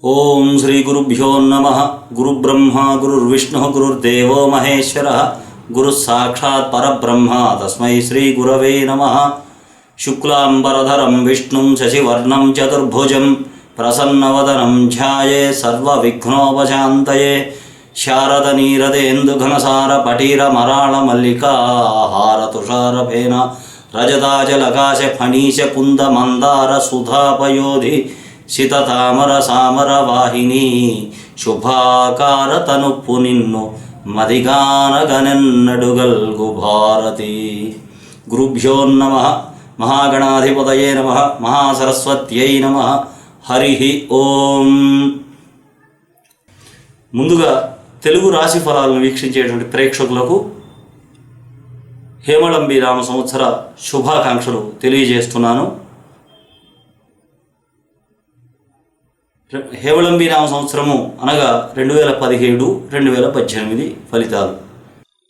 ఓం శ్రీ గురుభ్యో నమః. గురుబ్రహ్మ గురుర్విష్ణుః గురుర్దేవో మహేశ్వరః గురుః సాక్షాత్ పరబ్రహ్మ తస్మై శ్రీ గురవే నమః. శుక్లాంబరధరం విష్ణుం శశివర్ణం చతుర్భుజం ప్రసన్నవదనం ధ్యాయే సర్వవిఘ్నోపశాంతయే. శారదనీరదేందుఘనసార పటీరమరాళమల్లికాహారతుషారఫేన రజతాజలకాశ ఫణీశ కుందమందార సుధాపయోధి శితతామర సామర వాహిని శుభాకార తనుప్పు నిన్ను మదిగానగనెన్నడుగల్గు భారతి. గురుభ్యో నమః. మహాగణాధిపతయే నమః. మహాసరస్వత్యై నమః. హరి ఓం. ముందుగా తెలుగు రాశి ఫలాలను వీక్షించేటువంటి ప్రేక్షకులకు హేమళంబి నామ సంవత్సర శుభాకాంక్షలు తెలియజేస్తున్నాను. హేమళంబి నామ సంవత్సరము అనగా 2017-2018 ఫలితాలు.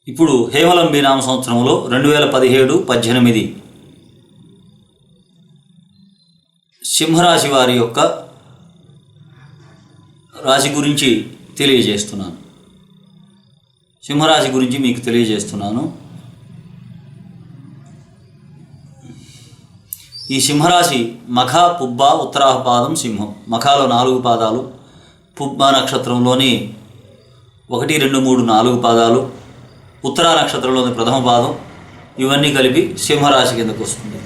ఇప్పుడు హేమళంబి నామ సంవత్సరంలో 2017-18 సింహరాశి వారి యొక్క రాశి గురించి తెలియజేస్తున్నాను. సింహరాశి గురించి మీకు తెలియజేస్తున్నాను. ఈ సింహరాశి మఖ, పుబ్బ, ఉత్తరాపాదం, సింహం. మఖాలో 4 పాదాలు, పుబ్బ నక్షత్రంలోని 1, 2, 3, 4 పాదాలు, ఉత్తరా నక్షత్రంలోని ప్రథమ పాదం, ఇవన్నీ కలిపి సింహరాశి కిందకు వస్తుంది.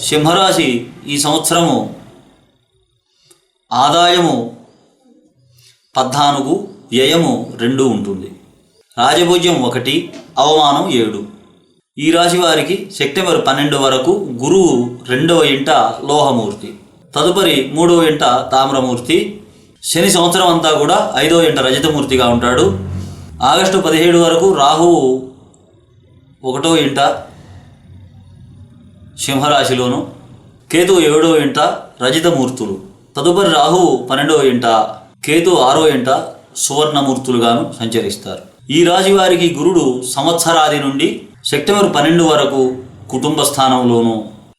సింహరాశి ఈ సంవత్సరము ఆదాయము 14, వ్యయము 2 ఉంటుంది. రాజభోజ్యం 1, అవమానం 7. ఈ రాశి వారికి సెప్టెంబర్ 12 వరకు గురువు 2వ ఇంట లోహమూర్తి, తదుపరి 3వ ఇంట తామ్రమూర్తి. శని సంవత్సరం అంతా కూడా 5వ ఇంట రజతమూర్తిగా ఉంటాడు. ఆగస్టు 17 వరకు రాహువు 1వ ఇంట సింహరాశిలోను, కేతు 7వ ఇంట రజితమూర్తులు. తదుపరి రాహువు 12వ ఇంట, కేతు 6వ ఇంట సువర్ణమూర్తులుగాను సంచరిస్తారు. ఈ రాశి వారికి గురుడు సంవత్సరాది నుండి సెప్టెంబర్ 12 వరకు కుటుంబ స్థానంలోను,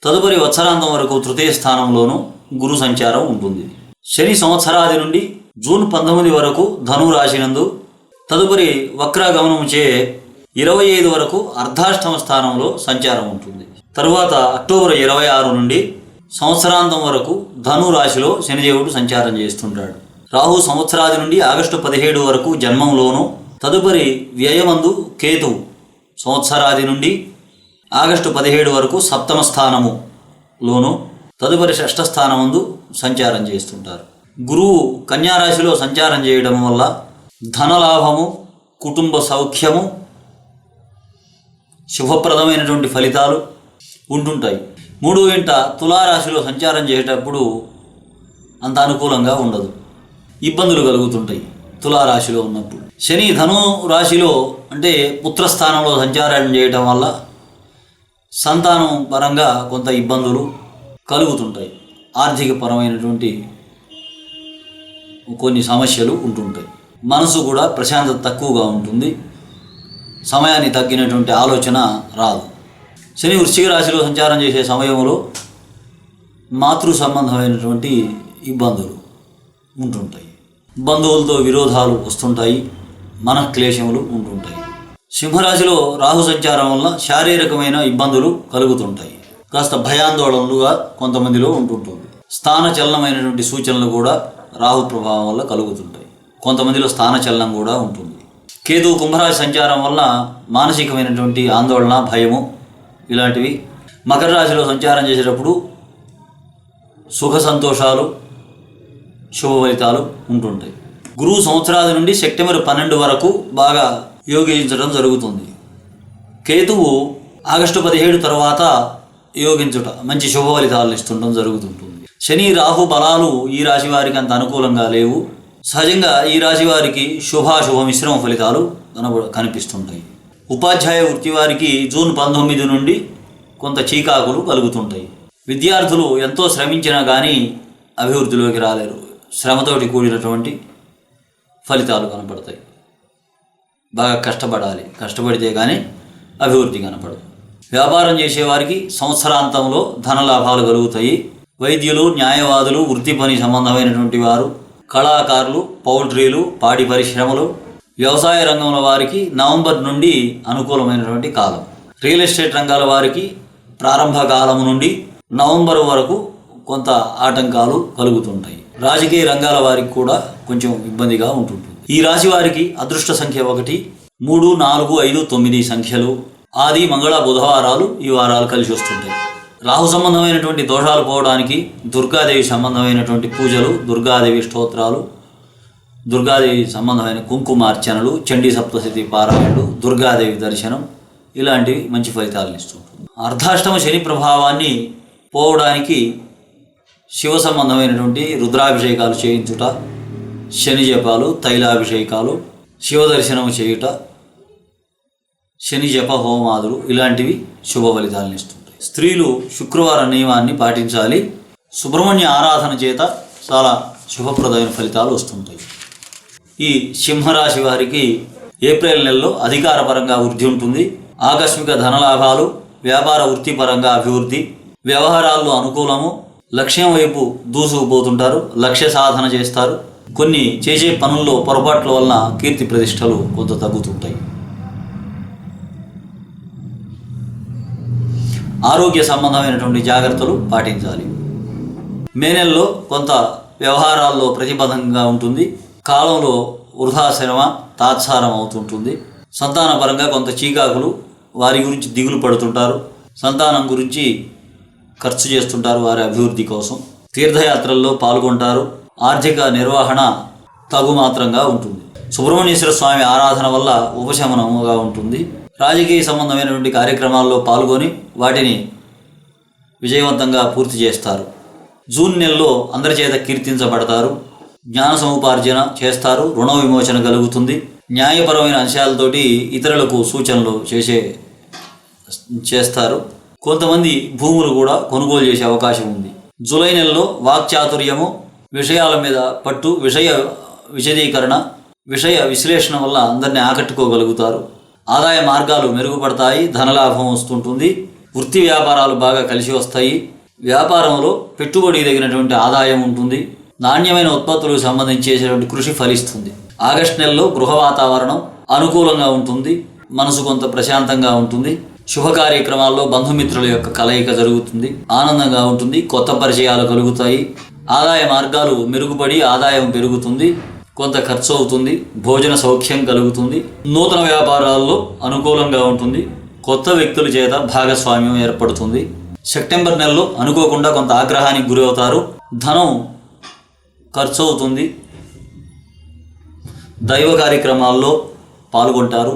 తదుపరి వత్సరాంతం వరకు తృతీయ స్థానంలోను గురు సంచారం ఉంటుంది. శని సంవత్సరాది నుండి జూన్ 19 వరకు ధను రాశినందు, తదుపరి వక్రగమనముచే 25 వరకు అర్ధాష్టమ స్థానంలో సంచారం ఉంటుంది. తరువాత అక్టోబర్ 26 నుండి సంవత్సరాంతం వరకు ధను రాశిలో శనిదేవుడు సంచారం చేస్తుంటాడు. రాహు సంవత్సరాది నుండి ఆగస్టు 17 వరకు జన్మంలోను, తదుపరి వ్యయమందు కేతువు సంవత్సరాది నుండి ఆగస్టు 17 వరకు సప్తమ స్థానములోను, తదుపరి షష్ఠ స్థానమందు సంచారం చేస్తుంటారు. గురువు కన్యారాశిలో సంచారం చేయడం వల్ల ధనలాభము, కుటుంబ సౌఖ్యము, శుభప్రదమైనటువంటి ఫలితాలు ఉంటుంటాయి. 3వ ఇంట తులారాశిలో సంచారం చేసేటప్పుడు అంత అనుకూలంగా ఉండదు, ఇబ్బందులు కలుగుతుంటాయి తులారాశిలో ఉన్నప్పుడు. శని ధను రాశిలో అంటే పుత్రస్థానంలో సంచారం చేయటం వల్ల సంతానం పరంగా కొంత ఇబ్బందులు కలుగుతుంటాయి. ఆర్థిక పరమైనటువంటి కొన్ని సమస్యలు ఉంటుంటాయి. మనసు కూడా ప్రశాంతత తక్కువగా ఉంటుంది. సమయాన్ని తగ్గినటువంటి ఆలోచన రాదు. శని వృశ్చిక రాశిలో సంచారం చేసే సమయంలో మాతృ సంబంధమైనటువంటి ఇబ్బందులు ఉంటుంటాయి. బంధువులతో విరోధాలు వస్తుంటాయి. మనక్లేశములు ఉంటుంటాయి. సింహరాశిలో రాహు సంచారం వల్ల శారీరకమైన ఇబ్బందులు కలుగుతుంటాయి. కాస్త భయాందోళనలుగా కొంతమందిలో ఉంటుంటుంది. స్థానచలనమైనటువంటి సూచనలు కూడా రాహు ప్రభావం వల్ల కలుగుతుంటాయి. కొంతమందిలో స్థానచలనం కూడా ఉంటుంది. కేతు కుంభరాశి సంచారం వల్ల మానసికమైనటువంటి ఆందోళన, భయము ఇలాంటివి. మకర రాశిలో సంచారం చేసేటప్పుడు సుఖ సంతోషాలు, శుభ ఫలితాలు ఉంటుంటాయి. గురువు సంవత్సరాది నుండి సెప్టెంబర్ 12 వరకు బాగా యోగించడం జరుగుతుంది. కేతువు ఆగస్టు 17 తర్వాత యోగించుట మంచి శుభ ఫలితాలు ఇస్తుండడం జరుగుతుంటుంది. శని రాహు బలాలు ఈ రాశి వారికి అంత అనుకూలంగా లేవు. సహజంగా ఈ రాశి వారికి శుభాశుభ మిశ్రమ ఫలితాలు కనిపిస్తుంటాయి. ఉపాధ్యాయ వృత్తి వారికి జూన్ 19 నుండి కొంత చీకాకులు కలుగుతుంటాయి. విద్యార్థులు ఎంతో శ్రమించినా కానీ అభివృద్ధిలోకి రాలేరు. శ్రమతోటి కూడినటువంటి ఫలితాలు కనపడతాయి. బాగా కష్టపడాలి, కష్టపడితే కానీ అభివృద్ధి కనపడదు. వ్యాపారం చేసేవారికి సంవత్సరాంతంలో ధనలాభాలు కలుగుతాయి. వైద్యులు, న్యాయవాదులు, వృత్తి పని సంబంధమైనటువంటి వారు, కళాకారులు, పౌల్ట్రీలు, పాడి పరిశ్రమలు, వ్యవసాయ రంగంలో వారికి నవంబర్ నుండి అనుకూలమైనటువంటి కాలం. రియల్ ఎస్టేట్ రంగాల వారికి ప్రారంభ కాలం నుండి నవంబర్ వరకు కొంత ఆటంకాలు కలుగుతుంటాయి. రాజకీయ రంగాల వారికి కూడా కొంచెం ఇబ్బందిగా ఉంటుంది. ఈ రాశి వారికి అదృష్ట సంఖ్య 1, 3, 4, 5, 9 సంఖ్యలు. ఆది, మంగళ, బుధవారాలు ఈ వారాలు కలిసి వస్తుంటాయి. రాహు సంబంధమైనటువంటి దోషాలు పోవడానికి దుర్గాదేవి సంబంధమైనటువంటి పూజలు, దుర్గాదేవి స్తోత్రాలు, దుర్గాదేవి సంబంధమైన కుంకుమార్చనలు, చండీ సప్తశతి పారాయణలు, దుర్గాదేవి దర్శనం ఇలాంటివి మంచి ఫలితాలను ఇస్తుంటుంది. అర్ధాష్టమ శని ప్రభావాన్ని పోవడానికి శివ సంబంధమైనటువంటి రుద్రాభిషేకాలు చేయించుట, శని జపాలు, తైలాభిషేకాలు, శివ దర్శనం చేయుట, శని జప హోమాదులు ఇలాంటివి శుభ ఫలితాలను ఇస్తుంటాయి. స్త్రీలు శుక్రవార నియమాన్ని పాటించాలి. సుబ్రహ్మణ్య ఆరాధన చేత చాలా శుభప్రదమైన ఫలితాలు వస్తుంటాయి. ఈ సింహరాశి వారికి ఏప్రిల్ నెలలో అధికారపరంగా వృద్ధి ఉంటుంది. ఆకస్మిక ధనలాభాలు, వ్యాపార వృత్తిపరంగా అభివృద్ధి, వ్యవహారాల్లో అనుకూలము, లక్ష్యం వైపు దూసుకుపోతుంటారు, లక్ష్య సాధన చేస్తారు. కొన్ని చేసే పనుల్లో పొరపాట్ల వలన కీర్తి ప్రతిష్టలు కొంత తగ్గుతుంటాయి. ఆరోగ్య సంబంధమైనటువంటి జాగ్రత్తలు పాటించాలి. మే నెలలో కొంత వ్యవహారాల్లో ప్రతిబంధంగా ఉంటుంది. కాలంలో వృధా శ్రమ తాత్సారం అవుతుంటుంది. సంతానపరంగా కొంత చీకాకులు, వారి గురించి దిగులు పడుతుంటారు. సంతానం గురించి ఖర్చు చేస్తుంటారు వారి అభివృద్ధి కోసం. తీర్థయాత్రల్లో పాల్గొంటారు. ఆర్థిక నిర్వహణ తగుమాత్రంగా ఉంటుంది. సుబ్రహ్మణ్యేశ్వర స్వామి ఆరాధన వల్ల ఉపశమనముగా ఉంటుంది. రాజకీయ సంబంధమైనటువంటి కార్యక్రమాల్లో పాల్గొని వాటిని విజయవంతంగా పూర్తి చేస్తారు. జూన్ నెలలో అందరి చేత కీర్తించబడతారు. జ్ఞాన సముపార్జన చేస్తారు. రుణ విమోచన కలుగుతుంది. న్యాయపరమైన అంశాలతోటి ఇతరులకు సూచనలు చేస్తారు. కొంతమంది భూములు కూడా కొనుగోలు చేసే అవకాశం ఉంది. జూలై నెలలో వాక్చాతుర్యము, విషయాల మీద పట్టు, విషయ విశదీకరణ, విషయ విశ్లేషణ వల్ల అందరినీ ఆకట్టుకోగలుగుతారు. ఆదాయ మార్గాలు మెరుగుపడతాయి. ధనలాభం వస్తుంటుంది. వృత్తి వ్యాపారాలు బాగా కలిసి వస్తాయి. వ్యాపారంలో పెట్టుబడి తగినటువంటి ఆదాయం ఉంటుంది. నాణ్యమైన ఉత్పత్తులకు సంబంధించేటువంటి కృషి ఫలిస్తుంది. ఆగస్టు నెలలో గృహ వాతావరణం అనుకూలంగా ఉంటుంది. మనసు కొంత ప్రశాంతంగా ఉంటుంది. శుభ కార్యక్రమాల్లో బంధుమిత్రుల యొక్క కలయిక జరుగుతుంది. ఆనందంగా ఉంటుంది. కొత్త పరిచయాలు కలుగుతాయి. ఆదాయ మార్గాలు మెరుగుపడి ఆదాయం పెరుగుతుంది. కొంత ఖర్చు అవుతుంది. భోజన సౌఖ్యం కలుగుతుంది. నూతన వ్యాపారాల్లో అనుకూలంగా ఉంటుంది. కొత్త వ్యక్తుల చేత భాగస్వామ్యం ఏర్పడుతుంది. సెప్టెంబర్ నెలలో అనుకోకుండా కొంత ఆగ్రహానికి గురి అవుతారు. ధనం ఖర్చు అవుతుంది. దైవ కార్యక్రమాల్లో పాల్గొంటారు.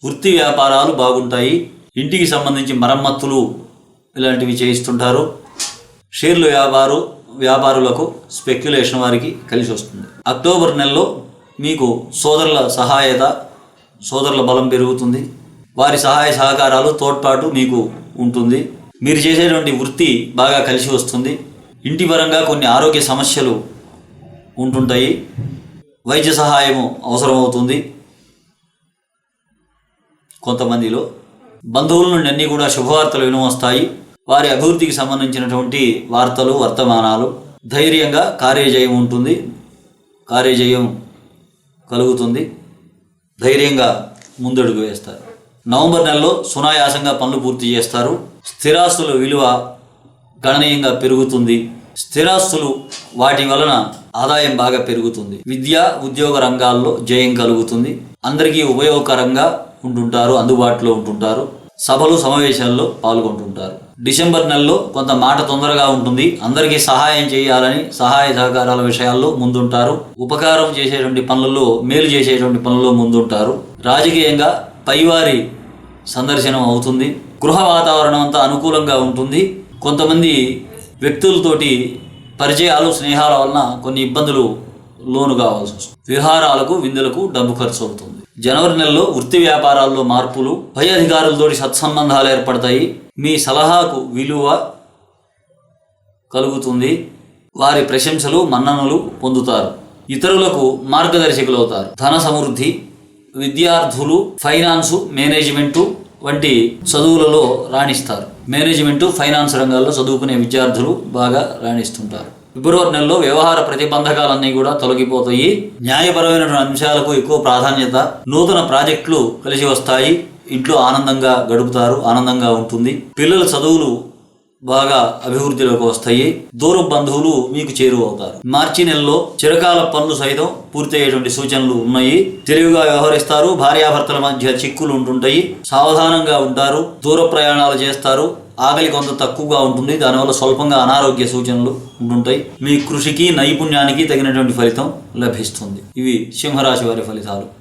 వృత్తి వ్యాపారాలు బాగుంటాయి. ఇంటికి సంబంధించి మరమ్మతులు ఇలాంటివి చేయిస్తుంటారు. షేర్లు వ్యాపారులకు స్పెక్యులేషన్ వారికి కలిసి వస్తుంది. అక్టోబర్ నెలలో మీకు సోదరుల సహాయత, సోదరుల బలం పెరుగుతుంది. వారి సహాయ సహకారాలు, తోడ్పాటు మీకు ఉంటుంది. మీరు చేసేటువంటి వృత్తి బాగా కలిసి వస్తుంది. ఇంటి పరంగా కొన్ని ఆరోగ్య సమస్యలు ఉంటుంటాయి. వైద్య సహాయము అవసరమవుతుంది. కొంతమందిలో బంధువుల నుండి అన్నీ కూడా శుభవార్తలు వినవస్తాయి. వారి అభివృద్ధికి సంబంధించినటువంటి వార్తలు, వర్తమానాలు. ధైర్యంగా కార్యజయం ఉంటుంది. కార్యజయం కలుగుతుంది. ధైర్యంగా ముందడుగు వేస్తారు. నవంబర్ నెలలో సునాయాసంగా పనులు పూర్తి చేస్తారు. స్థిరాస్తుల విలువ గణనీయంగా పెరుగుతుంది. స్థిరాస్తులు వాటి వలన ఆదాయం బాగా పెరుగుతుంది. విద్యా ఉద్యోగ రంగాల్లో జయం కలుగుతుంది. అందరికీ ఉపయోగకరంగా ఉంటుంటారు. అందుబాటులో ఉంటుంటారు. సభలు సమావేశాల్లో పాల్గొంటుంటారు. డిసెంబర్ నెలలో కొంత మాట తొందరగా ఉంటుంది. అందరికీ సహాయం చేయాలని సహాయ సహకారాల విషయాల్లో ముందుంటారు. ఉపకారం చేసేటువంటి పనులలో, మేలు చేసేటువంటి పనుల్లో ముందుంటారు. రాజకీయంగా పైవారి సందర్శనం అవుతుంది. గృహ వాతావరణం అంతా అనుకూలంగా ఉంటుంది. కొంతమంది వ్యక్తులతోటి పరిచయాలు, స్నేహాల వలన కొన్ని ఇబ్బందులు లోను కావాల్సి వస్తుంది. విహారాలకు, విందులకు డబ్బు ఖర్చు అవుతుంది. జనవరి నెలలో వృత్తి వ్యాపారాల్లో మార్పులు, పై అధికారులతోటి సత్సంబంధాలు ఏర్పడతాయి. మీ సలహాకు విలువ కలుగుతుంది. వారి ప్రశంసలు, మన్ననలు పొందుతారు. ఇతరులకు మార్గదర్శకులు అవుతారు. ధన సమృద్ధి. విద్యార్థులు ఫైనాన్సు, మేనేజ్మెంటు వంటి చదువులలో రాణిస్తారు. మేనేజ్మెంటు, ఫైనాన్స్ రంగాల్లో చదువుకునే విద్యార్థులు బాగా రాణిస్తుంటారు. ఫిబ్రవరి నెలలో వ్యవహార ప్రతిబంధకాలన్నీ కూడా తొలగిపోతాయి. న్యాయపరమైన అంశాలకు ఎక్కువ ప్రాధాన్యత. నూతన ప్రాజెక్టులు కలిసి వస్తాయి. ఇంట్లో ఆనందంగా గడుపుతారు. ఆనందంగా ఉంటుంది. పిల్లల చదువులు బాగా అభివృద్ధిలోకి వస్తాయి. దూర బంధువులు మీకు చేరువవుతారు. మార్చి నెలలో చిరకాల పనులు సైతం పూర్తయ్యేటువంటి సూచనలు ఉన్నాయి. తెలివిగా వ్యవహరిస్తారు. భార్యాభర్తల మధ్య చిక్కులు ఉంటుంటాయి. సావధానంగా ఉంటారు. దూర ప్రయాణాలు చేస్తారు. ఆకలి కొంత తక్కువగా ఉంటుంది. దానివల్ల స్వల్పంగా అనారోగ్య సూచనలు ఉంటుంటాయి. మీ కృషికి నైపుణ్యానికి తగినటువంటి ఫలితం లభిస్తుంది. ఇవి సింహరాశి వారి ఫలితాలు.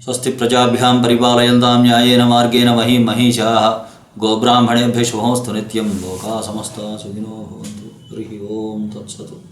స్వస్తి ప్రజాభ్యాం పరిపాలయంతాం న్యాయేన మార్గేణ మహీషాః గోబ్రాహ్మణేభ్యः శుభమస్తు నిత్యం. లోకా సమస్తా సుఖినో భవంతు. హరి ఓం తత్సత్.